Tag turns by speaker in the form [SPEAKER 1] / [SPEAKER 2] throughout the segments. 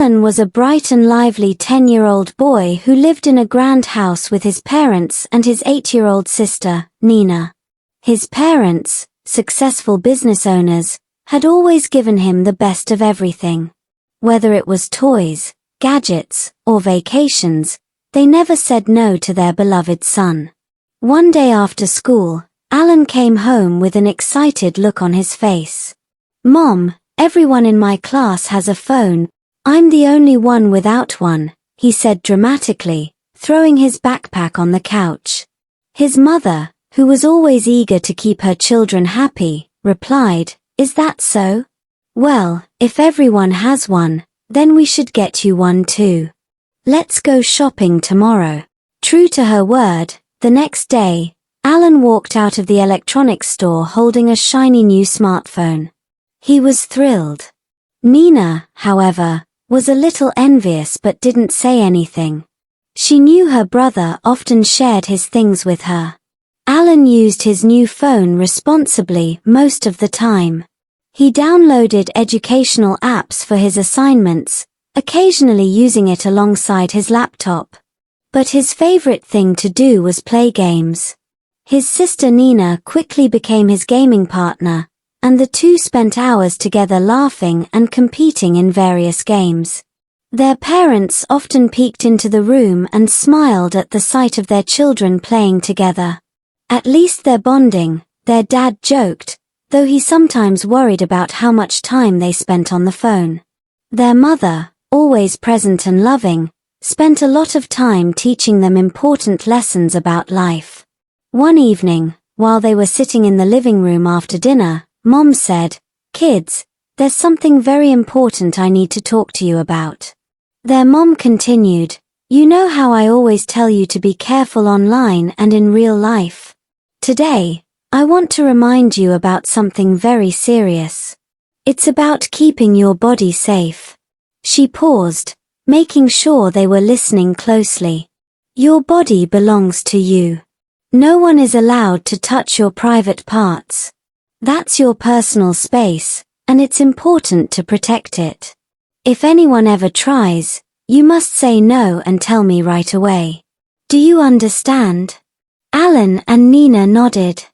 [SPEAKER 1] Alan was a bright and lively 10-year-old boy who lived in a grand house with his parents and his 8-year-old sister, Nina. His parents, successful business owners, had always given him the best of everything. Whether it was toys, gadgets, or vacations, they never said no to their beloved son. One day after school, Alan came home with an excited look on his face. "Mom, everyone in my class has a phone. I'm the only one without one," he said dramatically, throwing his backpack on the couch. His mother, who was always eager to keep her children happy, replied, "Is that so? Well, if everyone has one, then we should get you one too. Let's go shopping tomorrow." True to her word, the next day, Alan walked out of the electronics store holding a shiny new smartphone. He was thrilled. Nina, however, was a little envious but didn't say anything. She knew her brother often shared his things with her. Alan used his new phone responsibly most of the time. He downloaded educational apps for his assignments, occasionally using it alongside his laptop. But his favorite thing to do was play games. His sister Nina quickly became his gaming partner, and the two spent hours together laughing and competing in various games. Their parents often peeked into the room and smiled at the sight of their children playing together. "At least they're bonding," their dad joked, though he sometimes worried about how much time they spent on the phone. Their mother, always present and loving, spent a lot of time teaching them important lessons about life. One evening, while they were sitting in the living room after dinner, Mom said, "Kids, there's something very important I need to talk to you about." Their mom continued, "You know how I always tell you to be careful online and in real life. Today, I want to remind you about something very serious. It's about keeping your body safe." She paused, making sure they were listening closely. "Your body belongs to you. No one is allowed to touch your private parts. That's your personal space, and it's important to protect it. If anyone ever tries, you must say no and tell me right away. Do you understand?" Alan and Nina nodded.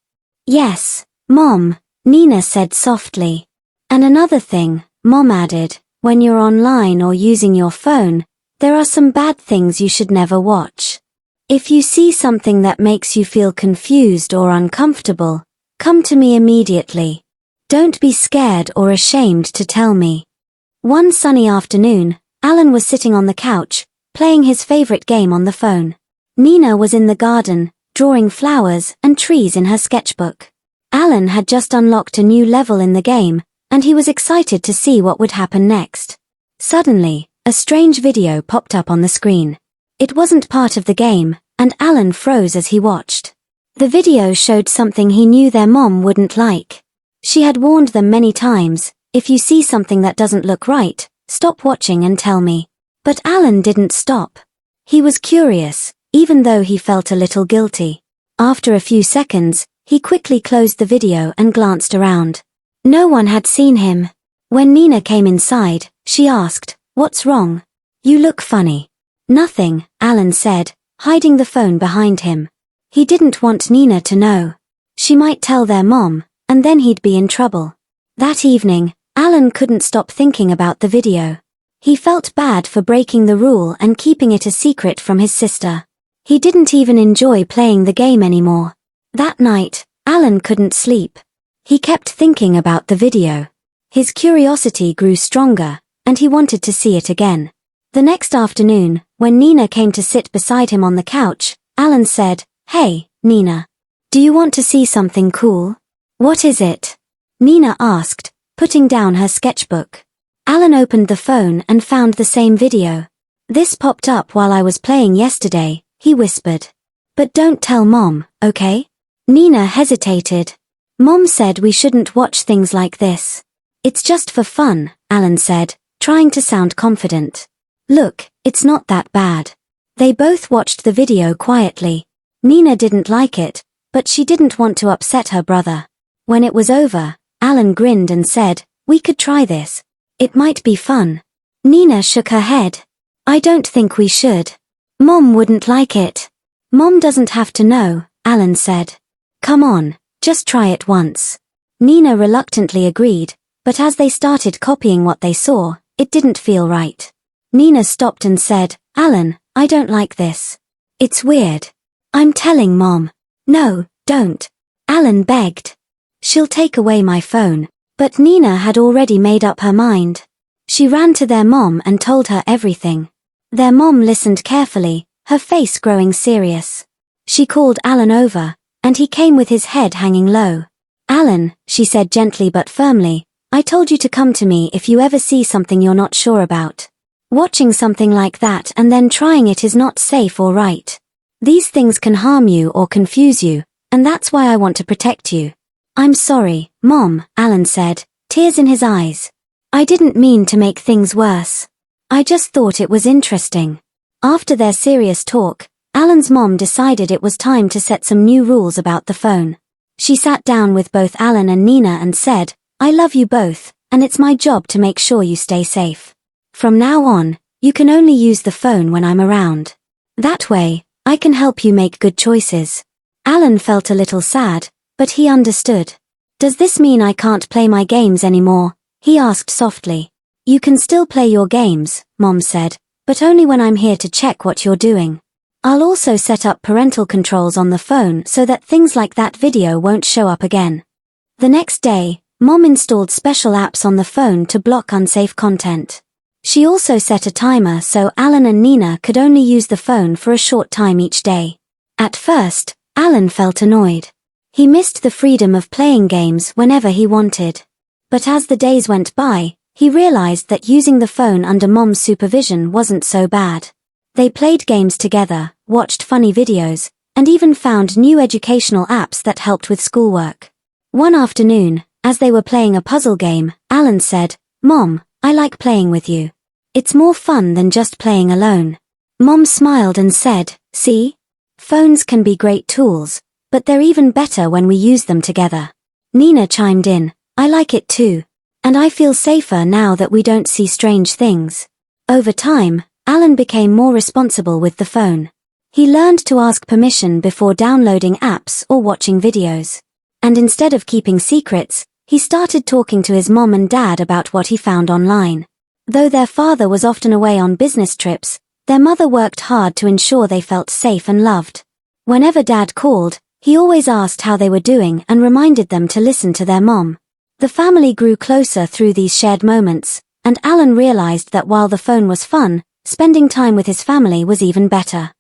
[SPEAKER 1] "Yes, Mom," Nina said softly. "And another thing," Mom added, "when you're online or using your phone, there are some bad things you should never watch. If you see something that makes you feel confused or uncomfortable, come to me immediately. Don't be scared or ashamed to tell me." One sunny afternoon, Alan was sitting on the couch, playing his favorite game on the phone. Nina was in the garden, drawing flowers and trees in her sketchbook. Alan had just unlocked a new level in the game, and he was excited to see what would happen next. Suddenly, a strange video popped up on the screen. It wasn't part of the game, and Alan froze as he watched. The video showed something he knew their mom wouldn't like. She had warned them many times, "If you see something that doesn't look right, stop watching and tell me." But Alan didn't stop. He was curious, even though he felt a little guilty. After a few seconds, he quickly closed the video and glanced around. No one had seen him. When Nina came inside, she asked, "What's wrong? You look funny." "Nothing," Alan said, hiding the phone behind him. He didn't want Nina to know. She might tell their mom, and then he'd be in trouble. That evening, Alan couldn't stop thinking about the video. He felt bad for breaking the rule and keeping it a secret from his sister. He didn't even enjoy playing the game anymore. That night, Alan couldn't sleep. He kept thinking about the video. His curiosity grew stronger, and he wanted to see it again. The next afternoon, when Nina came to sit beside him on the couch, Alan said, "Hey, Nina. Do you want to see something cool?" "What is it?" Nina asked, putting down her sketchbook. Alan opened the phone and found the same video. "This popped up while I was playing yesterday," he whispered. "But don't tell Mom, okay?" Nina hesitated. "Mom said we shouldn't watch things like this." "It's just for fun," Alan said, trying to sound confident. "Look, it's not that bad." They both watched the video quietly. Nina didn't like it, but she didn't want to upset her brother. When it was over, Alan grinned and said, "We could try this. It might be fun." Nina shook her head. I don't think we should. Mom wouldn't like it. Mom doesn't have to know, Alan said. Come on, just try it once. Nina reluctantly agreed, but as they started copying what they saw, it didn't feel right. Nina stopped and said, Alan, I don't like this. It's weird. I'm telling Mom. No, don't. Alan begged. She'll take away my phone. But Nina had already made up her mind. She ran to their mom and told her everything. Their mom listened carefully, her face growing serious. She called Alan over, and he came with his head hanging low. Alan, she said gently but firmly, I told you to come to me if you ever see something you're not sure about. Watching something like that and then trying it is not safe or right. These things can harm you or confuse you, and that's why I want to protect you. I'm sorry, Mom, Alan said, tears in his eyes. I didn't mean to make things worse. I just thought it was interesting. After their serious talk, Alan's mom decided it was time to set some new rules about the phone. She sat down with both Alan and Nina and said, I love you both, and it's my job to make sure you stay safe. From now on, you can only use the phone when I'm around. That way, I can help you make good choices. Alan felt a little sad, but he understood. Does this mean I can't play my games anymore? He asked softly. You can still play your games, Mom said, but only when I'm here to check what you're doing. I'll also set up parental controls on the phone so that things like that video won't show up again. The next day, Mom installed special apps on the phone to block unsafe content. She also set a timer so Alan and Nina could only use the phone for a short time each day. At first, Alan felt annoyed. He missed the freedom of playing games whenever he wanted. But as the days went by, he realized that using the phone under Mom's supervision wasn't so bad. They played games together, watched funny videos, and even found new educational apps that helped with schoolwork. One afternoon, as they were playing a puzzle game, Alan said, Mom, I like playing with you. It's more fun than just playing alone. Mom smiled and said, see? Phones can be great tools, but they're even better when we use them together. Nina chimed in, I like it too. And I feel safer now that we don't see strange things. Over time, Alan became more responsible with the phone. He learned to ask permission before downloading apps or watching videos. And instead of keeping secrets, he started talking to his mom and dad about what he found online. Though their father was often away on business trips, their mother worked hard to ensure they felt safe and loved. Whenever Dad called, he always asked how they were doing and reminded them to listen to their mom. The family grew closer through these shared moments, and Alan realized that while the phone was fun, spending time with his family was even better.